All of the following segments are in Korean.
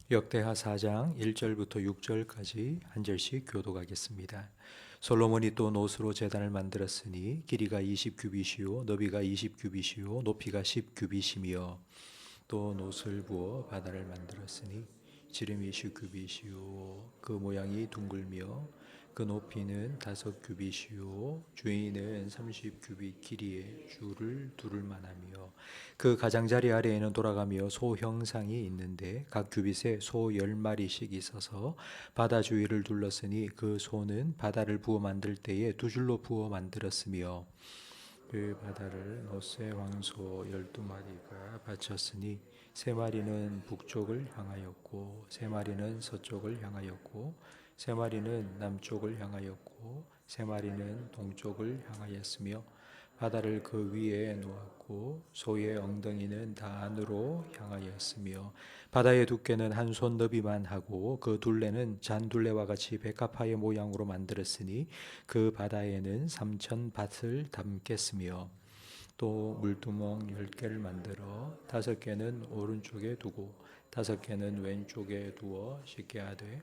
역대하 4장 1절부터 6절까지 한 절씩 교독하겠습니다. 솔로몬이 또 노스로 제단을 만들었으니 길이가 20규빗이요 너비가 20규빗이요 높이가 10규빗이며 또 노스를 부어 바다를 만들었으니 지름이 10규빗이요 그 모양이 둥글며 그 높이는 5규빗이요 주인은 30규빗 길이의 줄을 두를 만하며 그 가장자리 아래에는 돌아가며 소 형상이 있는데 각 규빗에 소 10마리씩 있어서 바다 주위를 둘렀으니 그 소는 바다를 부어 만들 때에 두 줄로 부어 만들었으며 그 바다를 노스의 왕소 12마리가 바쳤으니 3마리는 북쪽을 향하였고 3마리는 서쪽을 향하였고 3마리는 남쪽을 향하였고 3마리는 동쪽을 향하였으며 바다를 그 위에 놓았고 소의 엉덩이는 다 안으로 향하였으며 바다의 두께는 한 손 너비만 하고 그 둘레는 잔둘레와 같이 백합화의 모양으로 만들었으니 그 바다에는 3,000밭을 담겠으며 또 물두멍 10개를 만들어 5개는 오른쪽에 두고 5개는 왼쪽에 두어 씻게 하되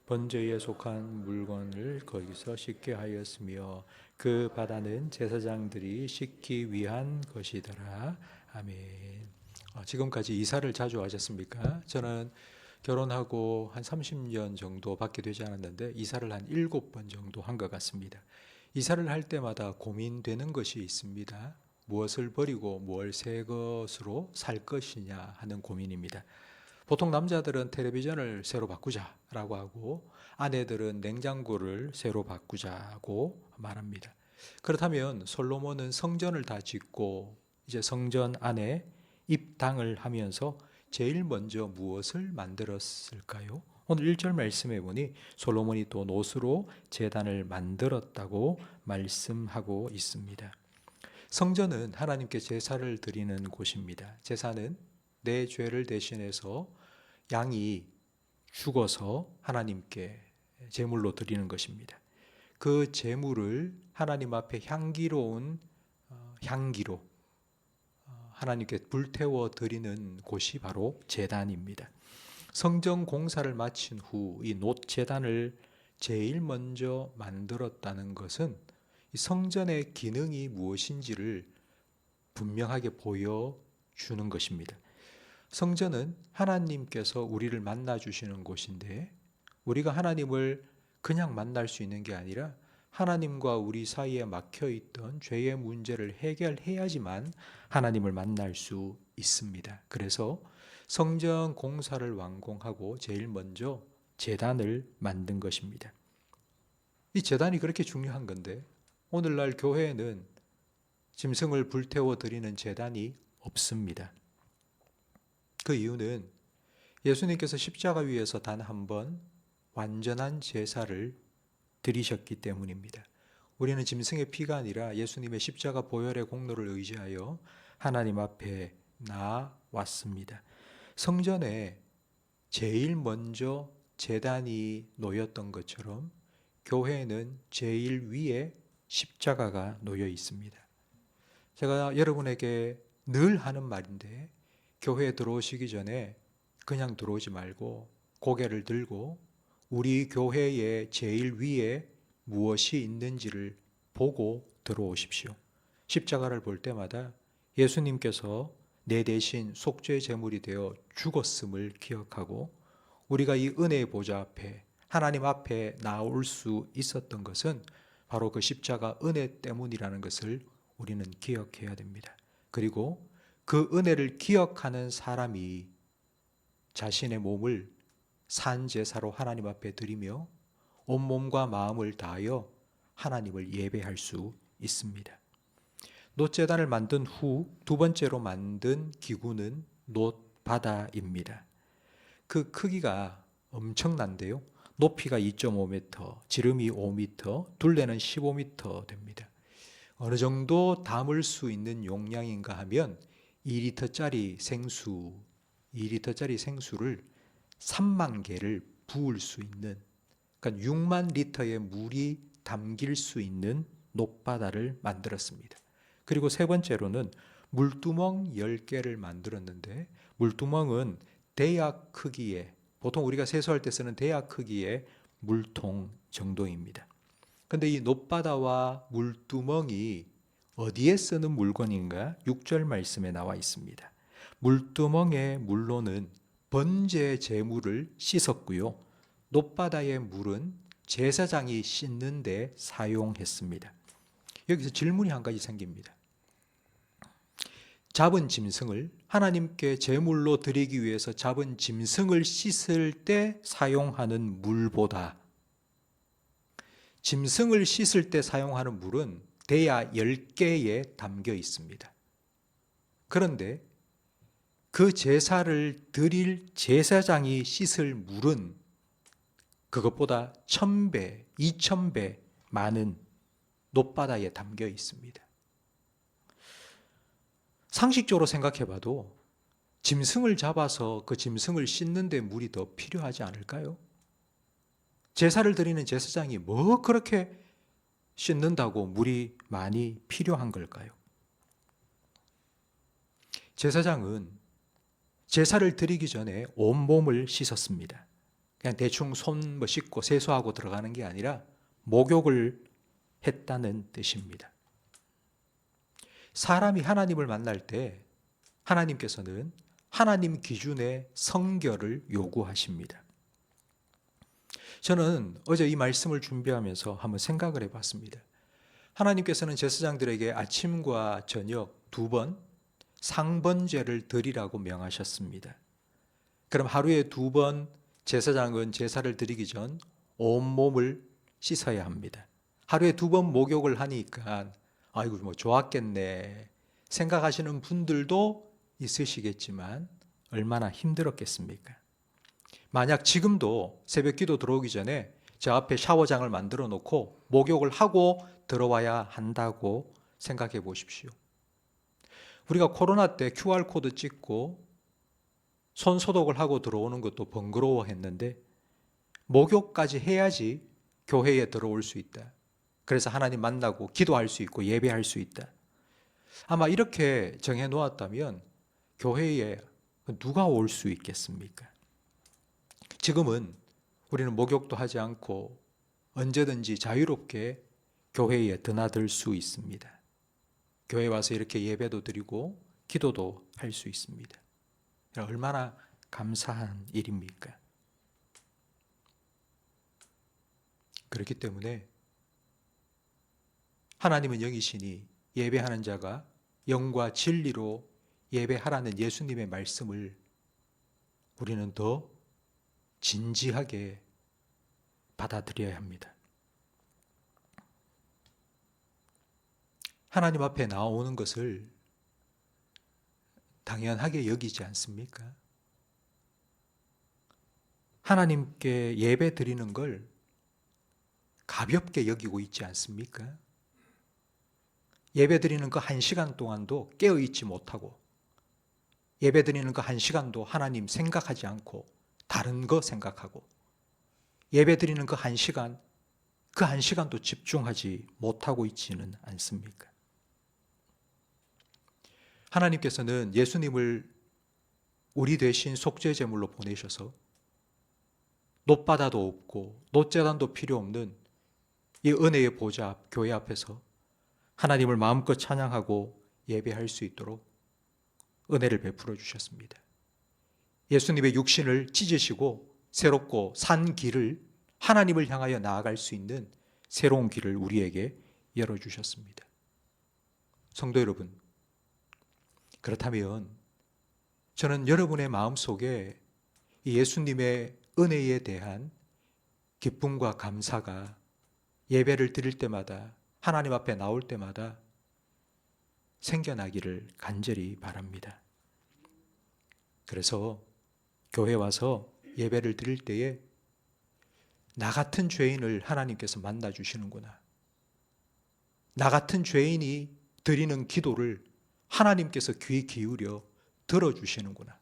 번제에 속한 물건을 거기서 씻게 하였으며 그 바다는 제사장들이 씻기 위한 것이더라. 아멘. 지금까지 이사를 자주 하셨습니까? 저는 결혼하고 한 30년 정도 밖에 되지 않았는데 이사를 한 7번 정도 한 것 같습니다. 이사를 할 때마다 고민되는 것이 있습니다. 무엇을 버리고 무엇을 새 것으로 살 것이냐 하는 고민입니다. 보통 남자들은 텔레비전을 새로 바꾸자라고 하고 아내들은 냉장고를 새로 바꾸자고 말합니다. 그렇다면 솔로몬은 성전을 다 짓고 이제 성전 안에 입당을 하면서 제일 먼저 무엇을 만들었을까요? 오늘 1절 말씀해 보니 솔로몬이 또 노스로 제단을 만들었다고 말씀하고 있습니다. 성전은 하나님께 제사를 드리는 곳입니다. 제사는 내 죄를 대신해서 양이 죽어서 하나님께 제물로 드리는 것입니다. 그 제물을 하나님 앞에 향기로운 향기로 하나님께 불태워 드리는 곳이 바로 제단입니다. 성전 공사를 마친 후 이 놋제단을 제일 먼저 만들었다는 것은 이 성전의 기능이 무엇인지를 분명하게 보여주는 것입니다. 성전은 하나님께서 우리를 만나 주시는 곳인데 우리가 하나님을 그냥 만날 수 있는 게 아니라 하나님과 우리 사이에 막혀있던 죄의 문제를 해결해야지만 하나님을 만날 수 있습니다. 그래서 성전 공사를 완공하고 제일 먼저 제단을 만든 것입니다. 이 제단이 그렇게 중요한 건데 오늘날 교회에는 짐승을 불태워 드리는 제단이 없습니다. 그 이유는 예수님께서 십자가 위에서 단 한 번 완전한 제사를 드리셨기 때문입니다. 우리는 짐승의 피가 아니라 예수님의 십자가 보혈의 공로를 의지하여 하나님 앞에 나왔습니다. 성전에 제일 먼저 제단이 놓였던 것처럼 교회에는 제일 위에 십자가가 놓여 있습니다. 제가 여러분에게 늘 하는 말인데 교회에 들어오시기 전에 그냥 들어오지 말고 고개를 들고 우리 교회의 제일 위에 무엇이 있는지를 보고 들어오십시오. 십자가를 볼 때마다 예수님께서 내 대신 속죄 제물이 되어 죽었음을 기억하고 우리가 이 은혜의 보좌 앞에 하나님 앞에 나올 수 있었던 것은 바로 그 십자가 은혜 때문이라는 것을 우리는 기억해야 됩니다. 그리고 그 은혜를 기억하는 사람이 자신의 몸을 산제사로 하나님 앞에 드리며 온몸과 마음을 다하여 하나님을 예배할 수 있습니다. 놋제단을 만든 후 두 번째로 만든 기구는 놋바다입니다. 그 크기가 엄청난데요. 높이가 2.5m, 지름이 5m, 둘레는 15m 됩니다. 어느 정도 담을 수 있는 용량인가 하면 2리터짜리 생수를 3만 개를 부을 수 있는, 그러니까 6만 리터의 물이 담길 수 있는 놋바다를 만들었습니다. 그리고 세 번째로는 물두멍 10개를 만들었는데 물두멍은 대약 크기의 보통 우리가 세수할 때 쓰는 대야 크기의 물통 정도입니다. 근데 이 놋바다와 물두멍이 어디에 쓰는 물건인가? 6절 말씀에 나와 있습니다. 물두멍의 물로는 번제 제물을 씻었고요. 놋바다의 물은 제사장이 씻는 데 사용했습니다. 여기서 질문이 한 가지 생깁니다. 잡은 짐승을 하나님께 제물로 드리기 위해서 잡은 짐승을 씻을 때 사용하는 물보다 짐승을 씻을 때 사용하는 물은 대야 10개에 담겨 있습니다. 그런데 그 제사를 드릴 제사장이 씻을 물은 그것보다 1000배, 2000배 많은 놋바다에 담겨 있습니다. 상식적으로 생각해 봐도 짐승을 잡아서 그 짐승을 씻는 데 물이 더 필요하지 않을까요? 제사를 드리는 제사장이 뭐 그렇게 씻는다고 물이 많이 필요한 걸까요? 제사장은 제사를 드리기 전에 온몸을 씻었습니다. 그냥 대충 손 씻고 세수하고 들어가는 게 아니라 목욕을 했다는 뜻입니다. 사람이 하나님을 만날 때 하나님께서는 하나님 기준의 성결을 요구하십니다. 저는 어제 이 말씀을 준비하면서 한번 생각을 해봤습니다. 하나님께서는 제사장들에게 아침과 저녁 2번 상번제를 드리라고 명하셨습니다. 그럼 하루에 2번 제사장은 제사를 드리기 전 온몸을 씻어야 합니다. 하루에 2번 목욕을 하니까 아이고 뭐 좋았겠네 생각하시는 분들도 있으시겠지만 얼마나 힘들었겠습니까? 만약 지금도 새벽 기도 들어오기 전에 저 앞에 샤워장을 만들어 놓고 목욕을 하고 들어와야 한다고 생각해 보십시오. 우리가 코로나 때 QR코드 찍고 손 소독을 하고 들어오는 것도 번거로워했는데 목욕까지 해야지 교회에 들어올 수 있다. 그래서 하나님 만나고 기도할 수 있고 예배할 수 있다. 아마 이렇게 정해 놓았다면 교회에 누가 올 수 있겠습니까? 지금은 우리는 목욕도 하지 않고 언제든지 자유롭게 교회에 드나들 수 있습니다. 교회 와서 이렇게 예배도 드리고 기도도 할 수 있습니다. 얼마나 감사한 일입니까? 그렇기 때문에 하나님은 영이시니 예배하는 자가 영과 진리로 예배하라는 예수님의 말씀을 우리는 더 진지하게 받아들여야 합니다. 하나님 앞에 나오는 것을 당연하게 여기지 않습니까? 하나님께 예배 드리는 걸 가볍게 여기고 있지 않습니까? 예배 드리는 그 1시간 동안도 깨어있지 못하고 예배 드리는 그 1시간도 하나님 생각하지 않고 다른 거 생각하고 예배 드리는 그 1시간, 그 1시간도 집중하지 못하고 있지는 않습니까? 하나님께서는 예수님을 우리 대신 속죄 제물로 보내셔서 놋바다도 없고 놋제단도 필요 없는 이 은혜의 보좌 앞, 교회 앞에서 하나님을 마음껏 찬양하고 예배할 수 있도록 은혜를 베풀어 주셨습니다. 예수님의 육신을 찢으시고 새롭고 산 길을 하나님을 향하여 나아갈 수 있는 새로운 길을 우리에게 열어주셨습니다. 성도 여러분, 그렇다면 저는 여러분의 마음속에 예수님의 은혜에 대한 기쁨과 감사가 예배를 드릴 때마다 하나님 앞에 나올 때마다 생겨나기를 간절히 바랍니다. 그래서 교회 와서 예배를 드릴 때에 나 같은 죄인을 하나님께서 만나 주시는구나. 나 같은 죄인이 드리는 기도를 하나님께서 귀 기울여 들어주시는구나.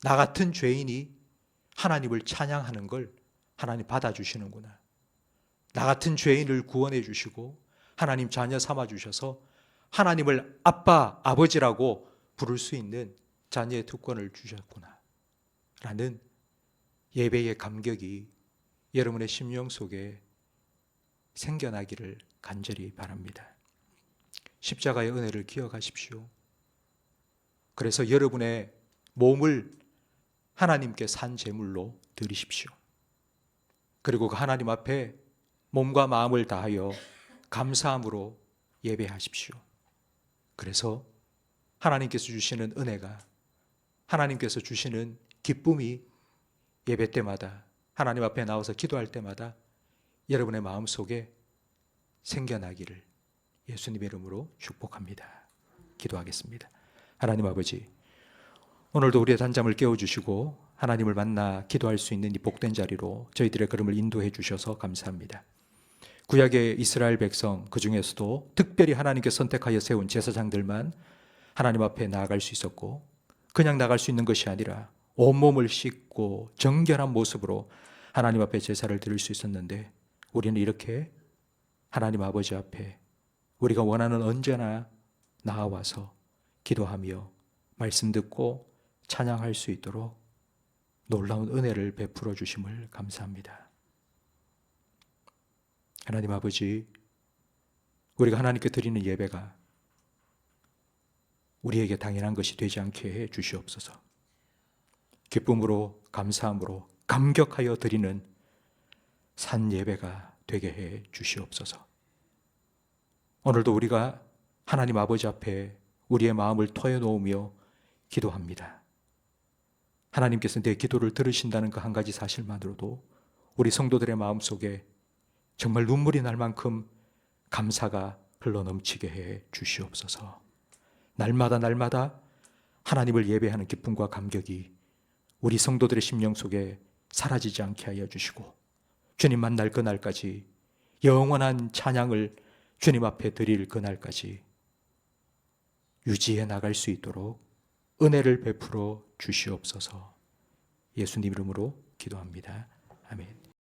나 같은 죄인이 하나님을 찬양하는 걸 하나님 받아주시는구나. 나 같은 죄인을 구원해 주시고 하나님 자녀 삼아 주셔서 하나님을 아빠, 아버지라고 부를 수 있는 자녀의 특권을 주셨구나 라는 예배의 감격이 여러분의 심령 속에 생겨나기를 간절히 바랍니다. 십자가의 은혜를 기억하십시오. 그래서 여러분의 몸을 하나님께 산 제물로 드리십시오. 그리고 그 하나님 앞에 몸과 마음을 다하여 감사함으로 예배하십시오. 그래서 하나님께서 주시는 은혜가, 하나님께서 주시는 기쁨이 예배 때마다, 하나님 앞에 나와서 기도할 때마다 여러분의 마음속에 생겨나기를 예수님의 이름으로 축복합니다. 기도하겠습니다. 하나님 아버지, 오늘도 우리의 단잠을 깨워주시고 하나님을 만나 기도할 수 있는 이 복된 자리로 저희들의 걸음을 인도해 주셔서 감사합니다. 구약의 이스라엘 백성, 그 중에서도 특별히 하나님께 선택하여 세운 제사장들만 하나님 앞에 나아갈 수 있었고, 그냥 나갈 수 있는 것이 아니라 온몸을 씻고 정결한 모습으로 하나님 앞에 제사를 드릴 수 있었는데, 우리는 이렇게 하나님 아버지 앞에 우리가 원하는 언제나 나아와서 기도하며 말씀 듣고 찬양할 수 있도록 놀라운 은혜를 베풀어 주심을 감사합니다. 하나님 아버지, 우리가 하나님께 드리는 예배가 우리에게 당연한 것이 되지 않게 해 주시옵소서. 기쁨으로, 감사함으로, 감격하여 드리는 산 예배가 되게 해 주시옵소서. 오늘도 우리가 하나님 아버지 앞에 우리의 마음을 터여놓으며 기도합니다. 하나님께서 내 기도를 들으신다는 그 한 가지 사실만으로도 우리 성도들의 마음속에 정말 눈물이 날 만큼 감사가 흘러넘치게 해 주시옵소서. 날마다 날마다 하나님을 예배하는 기쁨과 감격이 우리 성도들의 심령 속에 사라지지 않게 하여 주시고, 주님 만날 그날까지 영원한 찬양을 주님 앞에 드릴 그날까지 유지해 나갈 수 있도록 은혜를 베풀어 주시옵소서. 예수님 이름으로 기도합니다. 아멘.